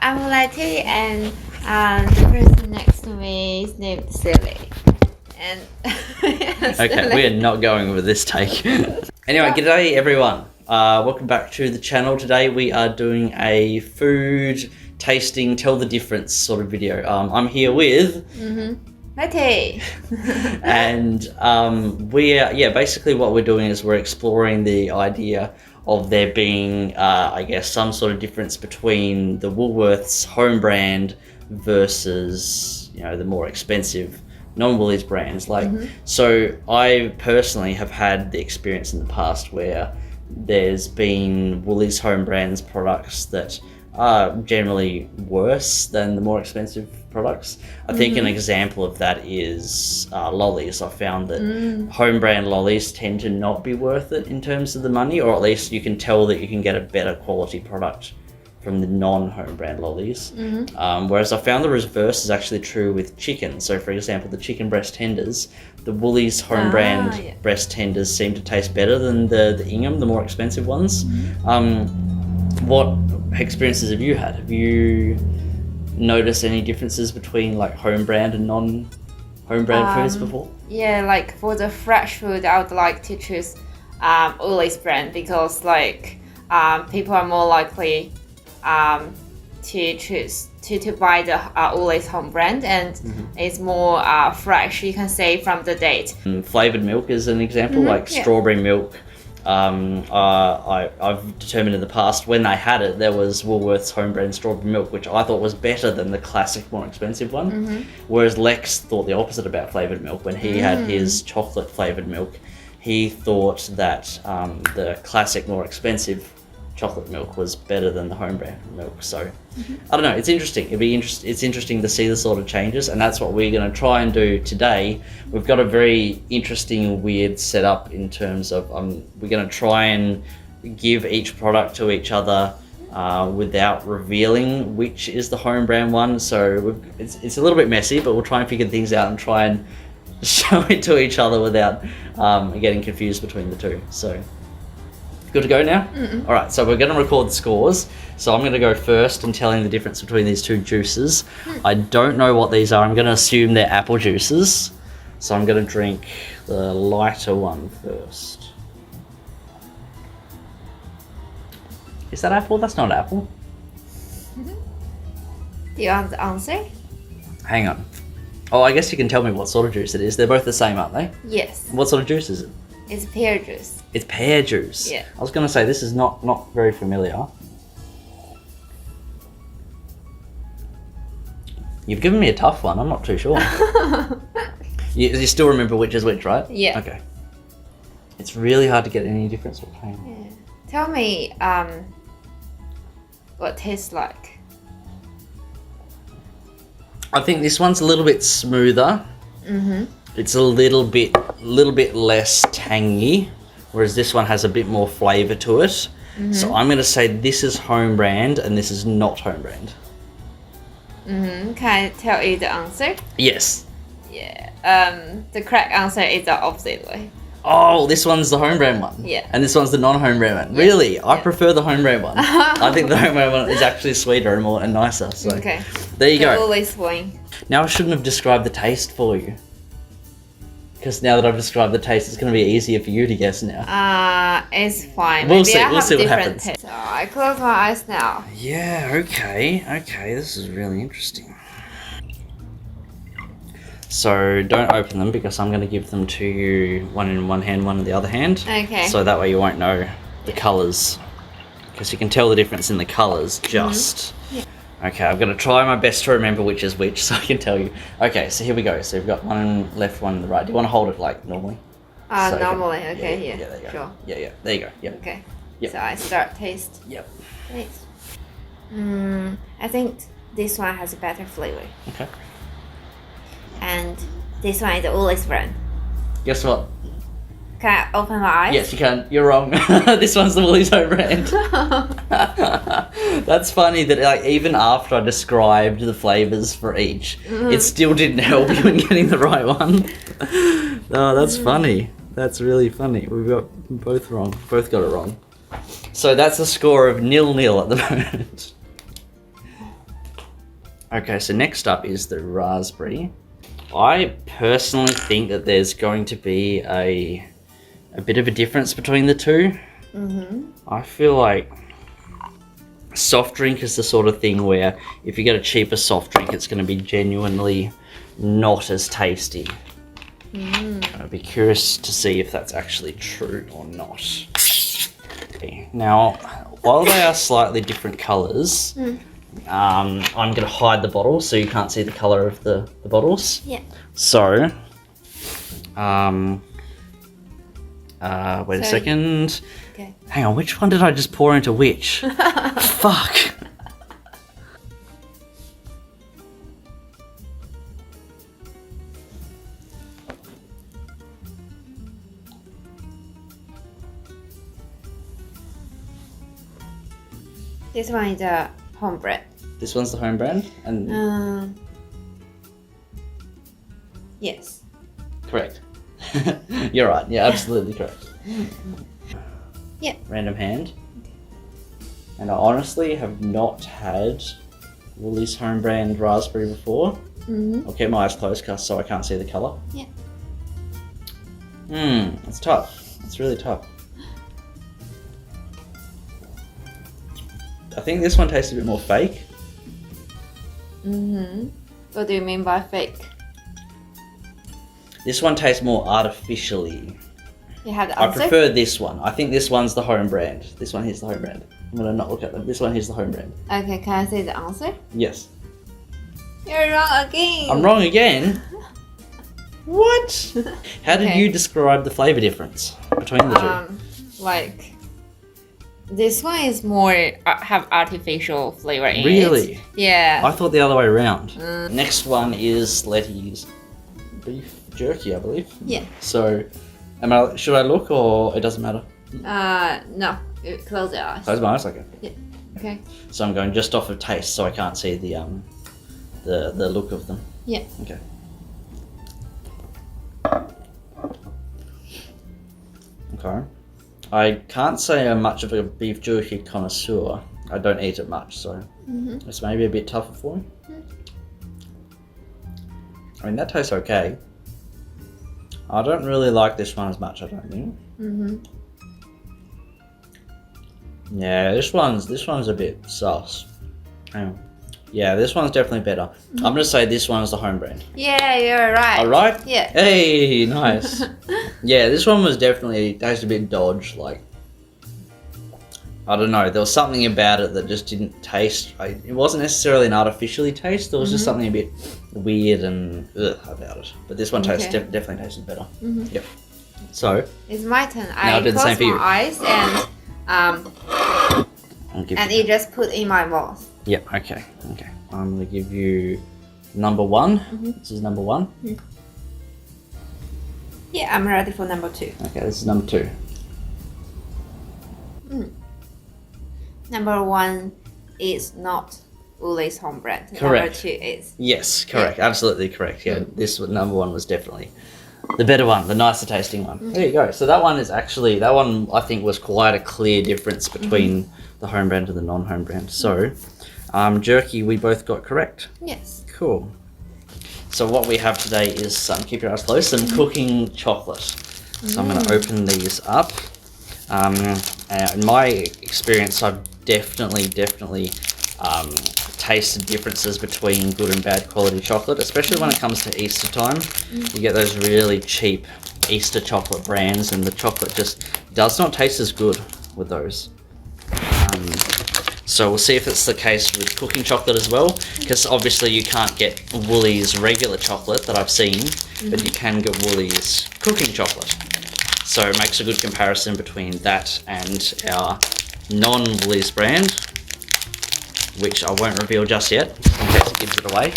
I'm Letty, and the person next to me is named Silly. And Okay, we are not going with this take. Anyway, g'day everyone. Welcome back to the channel. Today we are doing a food tasting, tell the difference sort of video. I'm here with Letty. and basically what we're doing is we're exploring the idea of there being, I guess, some sort of difference between the Woolworths home brand versus, the more expensive non-Woolies brands. So I personally have had the experience in the past where there's been Woolies home brands products that are generally worse than the more expensive products. I think an example of that is lollies. I found that home brand lollies tend to not be worth it in terms of the money, or at least you can tell that you can get a better quality product from the non-home brand lollies. Whereas I found the reverse is actually true with chicken. So for example, the chicken breast tenders, the Woolies home brand breast tenders seem to taste better than the Ingham, the more expensive ones. What experiences have you had? Have you noticed any differences between like home brand and non-home brand foods before? Yeah, like for the fresh food, I would like to choose Woolies brand because people are more likely to choose to buy the Woolies home brand, and it's more fresh. You can say from the date. Flavored milk is an example, strawberry milk. I've determined in the past when they had it, there was Woolworths home brand strawberry milk, which I thought was better than the classic, more expensive one. Whereas Lex thought the opposite about flavored milk. When he had his chocolate flavored milk, he thought that the classic, more expensive chocolate milk was better than the home brand milk. So I don't know, it's interesting. It's interesting to see the sort of changes, and that's what we're going to try and do today. We've got a very interesting, weird setup in terms of we're going to try and give each product to each other without revealing which is the home brand one. So it's a little bit messy, but we'll try and figure things out and try and show it to each other without getting confused between the two. So good to go now? All right, so we're going to record the scores. So I'm going to go first and telling the difference between these two juices. I don't know what these are. I'm going to assume they're apple juices. So I'm going to drink the lighter one first. Is that apple? That's not apple. Do you want the answer? Hang on. Oh, I guess you can tell me what sort of juice it is. They're both the same, aren't they? Yes. What sort of juice is it? It's pear juice. It's pear juice. Yeah. I was going to say, this is not very familiar. You've given me a tough one. I'm not too sure. you still remember which is which, right? Yeah. Okay. It's really hard to get any difference between. Yeah. Tell me what it tastes like. I think this one's a little bit smoother. It's a little bit less tangy, whereas this one has a bit more flavour to it. So I'm going to say this is home brand and this is not home brand. Can I tell you the answer? Yes. Yeah. The correct answer is the opposite way. Oh, this one's the home brand one. Yeah. And this one's the non-home brand one. Yeah. Really? I prefer the home brand one. I think the home brand one is actually sweeter and nicer. So Okay. there you go. Always win. Now I shouldn't have described the taste for you, because now that I've described the taste, it's going to be easier for you to guess now. It's fine. We'll Maybe see. I We'll have see what different happens. taste. So I close my eyes now. Yeah, okay, this is really interesting. So don't open them because I'm going to give them to you, one in one hand, one in the other hand. Okay. So that way you won't know the colours, because you can tell the difference in the colours just. Okay, I'm going to try my best to remember which is which so I can tell you. Okay, so here we go. So we've got one left, one on the right. Do you want to hold it like normally? So Normally, okay, yeah, there you go. Sure. Yeah, there you go. Yep. Okay. Yep. So I start taste. Yep. Taste. I think this one has a better flavor. Okay. And this one is the Woolies brand. Guess what? Can I open my eyes? Yes, you can. You're wrong. This one's the Woolies home brand. That's funny that even after I described the flavours for each, it still didn't help you in getting the right one. Oh, that's funny. That's really funny. We've got both wrong. Both got it wrong. So that's a score of 0-0 at the moment. Okay, so next up is the raspberry. I personally think that there's going to be a bit of a difference between the two. I feel like soft drink is the sort of thing where if you get a cheaper soft drink, it's going to be genuinely not as tasty. I'd be curious to see if that's actually true or not. Okay. Now, while they are slightly different colours, I'm going to hide the bottles so you can't see the colour of the bottles. Yeah. So, wait a second. Okay. Hang on, which one did I just pour into which? Fuck. This one is a homebrand. This one's the home brand? And Yes. correct. You're right. Yeah, absolutely correct. Yeah. Random hand. And I honestly have not had Woolies home brand raspberry before. I'll keep my eyes closed so I can't see the colour. Yeah. It's tough. It's really tough. I think this one tastes a bit more fake. What do you mean by fake? This one tastes more artificially. You have the I answer? prefer this one. I think this one's the home brand. This one here's the home brand. I'm gonna not look at them. This one here's the home brand. Okay, can I say the answer? Yes. You're wrong again. I'm wrong again. What? How did Okay. you describe the flavour difference between the two? Like this one is more have artificial flavor in it. Really? Yeah. I thought the other way around. Next one is Letty's beef jerky, I believe. Yeah. So, should I look or it doesn't matter? No. Close your eyes. Close my eyes, okay. Yeah. Okay. So I'm going just off of taste, so I can't see the look of them. Yeah. Okay. Okay. I can't say I'm much of a beef jerky connoisseur. I don't eat it much, so it's maybe a bit tougher for me. I mean, that tastes okay. I don't really like this one as much, I don't think. Yeah, this one's a bit sus. Hang on. Yeah, this one's definitely better. I'm gonna say this one is the home brand. Yeah, you're right. Alright? Yeah. Hey, nice. Yeah, this one was definitely tasted a bit dodge, like I don't know, there was something about it that just didn't taste it wasn't necessarily an artificially taste, there was just something a bit weird and about it. But this one tastes definitely tasted better. Yep. So It's my turn. Now I I'll do the same close for you. my eyes and it just put in my mouth. Yep, okay. I'm gonna give you number one. This is number one. Yeah, I'm ready for number 2. Okay, this is number 2. Number 1 is not Woolies home brand. Number Correct. 2 is. Yes, correct. Absolutely correct. Yeah, this number 1 was definitely the better one, the nicer tasting one. There you go. So that one I think was quite a clear difference between the home brand and the non-home brand. So, jerky we both got correct. Yes. Cool. So what we have today is, keep your eyes closed, some cooking chocolate. So I'm going to open these up. And in my experience, I've definitely tasted differences between good and bad quality chocolate, especially when it comes to Easter time. You get those really cheap Easter chocolate brands and the chocolate just does not taste as good with those. So we'll see if it's the case with cooking chocolate as well, because obviously you can't get Woolies regular chocolate that I've seen, but you can get Woolies cooking chocolate. So it makes a good comparison between that and our non-Woolies brand, which I won't reveal just yet, in case it gives it away.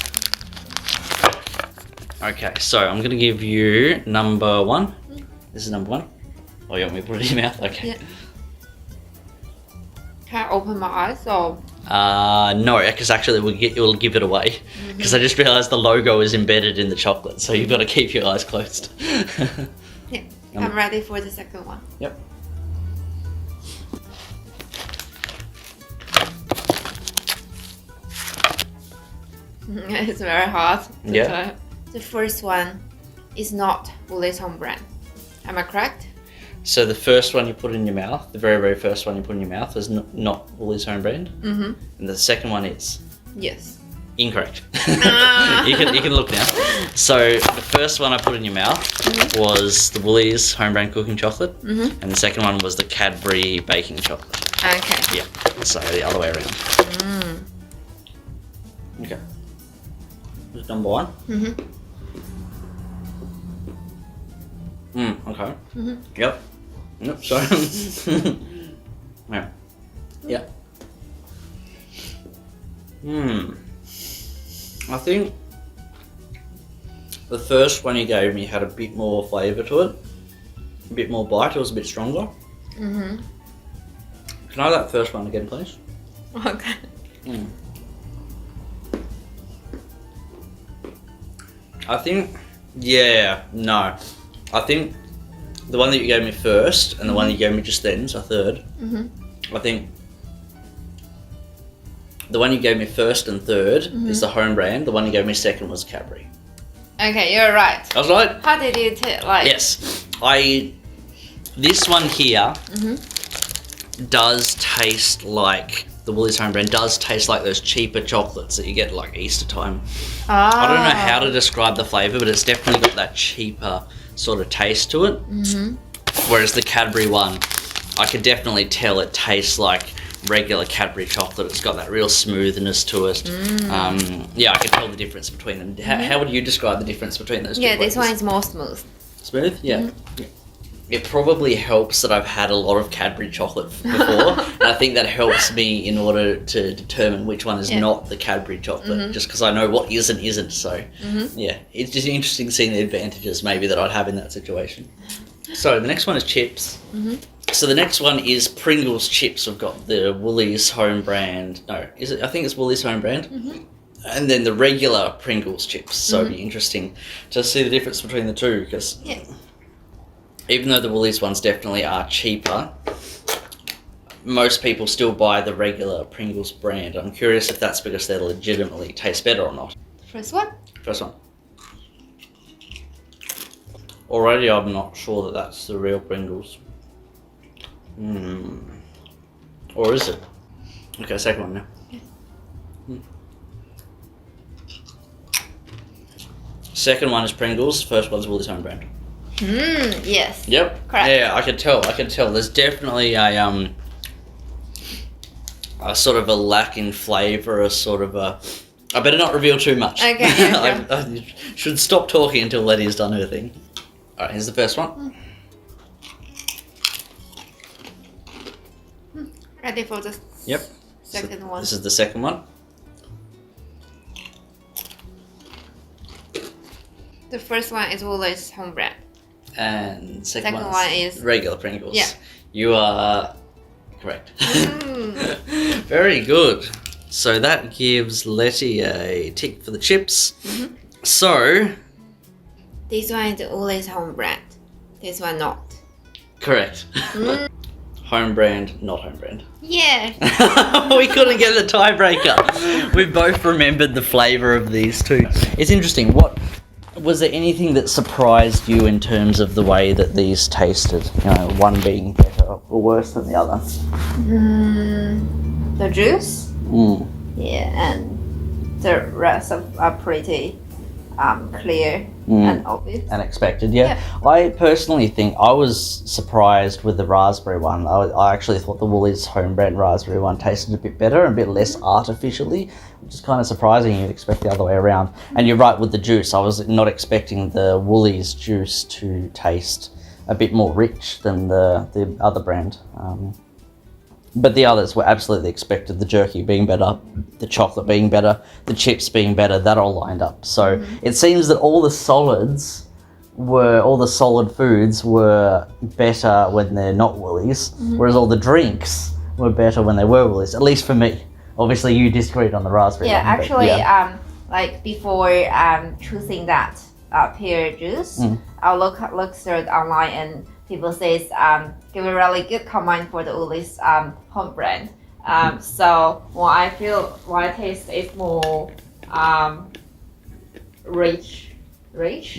Okay, so I'm going to give you number 1. This is number 1. Oh, you want me to put it in your mouth? Okay. Yeah. Can I open my eyes or? No, because actually it will give it away. Because I just realised the logo is embedded in the chocolate, so you've got to keep your eyes closed. Yeah, I'm ready for the second one. Yep. It's very hard. to Yeah. try. The first one is not Woolies home brand. Am I correct? So the first one you put in your mouth, the very, very first one you put in your mouth is not Woolies home brand. Mm-hmm. And the second one is Yes. incorrect. Ah. you can look now. So the first one I put in your mouth was the Woolies home brand cooking chocolate. Mm-hmm. And the second one was the Cadbury baking chocolate. Okay. Yeah. So the other way around. Mm. Okay. This is number one. Mm-hmm. Okay. Mm-hmm. Yep. Nope, sorry. Yeah. Yeah. I think the first one you gave me had a bit more flavour to it. A bit more bite, it was a bit stronger. Mm-hmm. Can I have that first one again, please? Okay. I think, no. I think the one that you gave me first and the one that you gave me just then is a third. Mm-hmm. I think the one you gave me first and third is the home brand. The one you gave me second was Cadbury. Okay, you're right. I was right? How did you like? Yes. This one here does taste like the Woolies home brand, does taste like those cheaper chocolates that you get like Easter time. I don't know how to describe the flavour, but it's definitely got that cheaper sort of taste to it. Mm-hmm. Whereas the Cadbury one, I can definitely tell it tastes like regular Cadbury chocolate. It's got that real smoothness to it. Yeah, I can tell the difference between them. How would you describe the difference between those two? Yeah, this flavors? one is more smooth. Smooth? Yeah. Yeah. It probably helps that I've had a lot of Cadbury chocolate before, and I think that helps me in order to determine which one is not the Cadbury chocolate, just because I know what is and isn't. So, yeah, it's just interesting seeing the advantages maybe that I'd have in that situation. So the next one is chips. So the next one is Pringles chips. We've got the Woolies home brand. No, is it? I think it's Woolies home brand. And then the regular Pringles chips. So it'd be interesting to see the difference between the two, because even though the Woolies ones definitely are cheaper, most people still buy the regular Pringles brand. I'm curious if that's because they legitimately taste better or not. First one? First one. Already I'm not sure that that's the real Pringles. Or is it? Okay, second one now. Second one is Pringles, first one's Woolies home brand. Yes. Yep. Correct. Yeah, I can tell. There's definitely a sort of a lack in flavour, a sort of a... I better not reveal too much. Okay. I should stop talking until Letty's done her thing. Alright, here's the first one. Ready for the second one? This is the second one. The first one is Woolies home brand. And second Second one one is regular Pringles. Yeah. You are correct. Very good. So that gives Letty a tick for the chips. So This one is Woolies home brand. This one not. correct. Home brand, not home brand. Yeah. We couldn't get a tiebreaker. We both remembered the flavour of these two. It's interesting. What was there anything that surprised you in terms of the way that these tasted? You know, one being better or worse than the other. The juice. Yeah, and the rest are pretty clear and obvious. Unexpected, yeah. I personally think I was surprised with the raspberry one. I actually thought the Woolies home brand raspberry one tasted a bit better and a bit less artificially, which is kind of surprising. You'd expect the other way around. And you're right with the juice. I was not expecting the Woolies juice to taste a bit more rich than the other brand. But the others were absolutely expected. The jerky being better, the chocolate being better, the chips being better, that all lined up. So it seems that all the solid foods were better when they're not Woolies, whereas all the drinks were better when they were Woolies, at least for me. Obviously you disagreed on the raspberry one. Actually, like before choosing that pear juice, I look through online and people says give a really good comment for the Woolies home brand. So what I taste is more rich.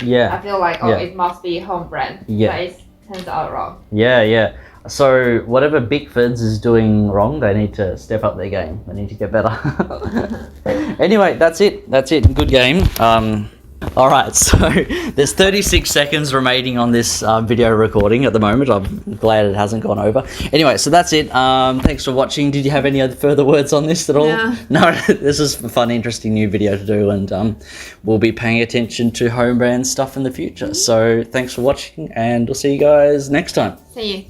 Yeah. I feel like Yeah. it must be home brand. Yeah. But it turns out wrong. Yeah. So whatever Bickford's is doing wrong, they need to step up their game. They need to get better. Anyway, that's it. Good game. All right, so there's 36 seconds remaining on this video recording at the moment. I'm glad it hasn't gone over. Anyway, so that's it. Thanks for watching. Did you have any other further words on this at all? No, this is a fun, interesting new video to do, and we'll be paying attention to home brand stuff in the future. So thanks for watching, and we'll see you guys next time. See you.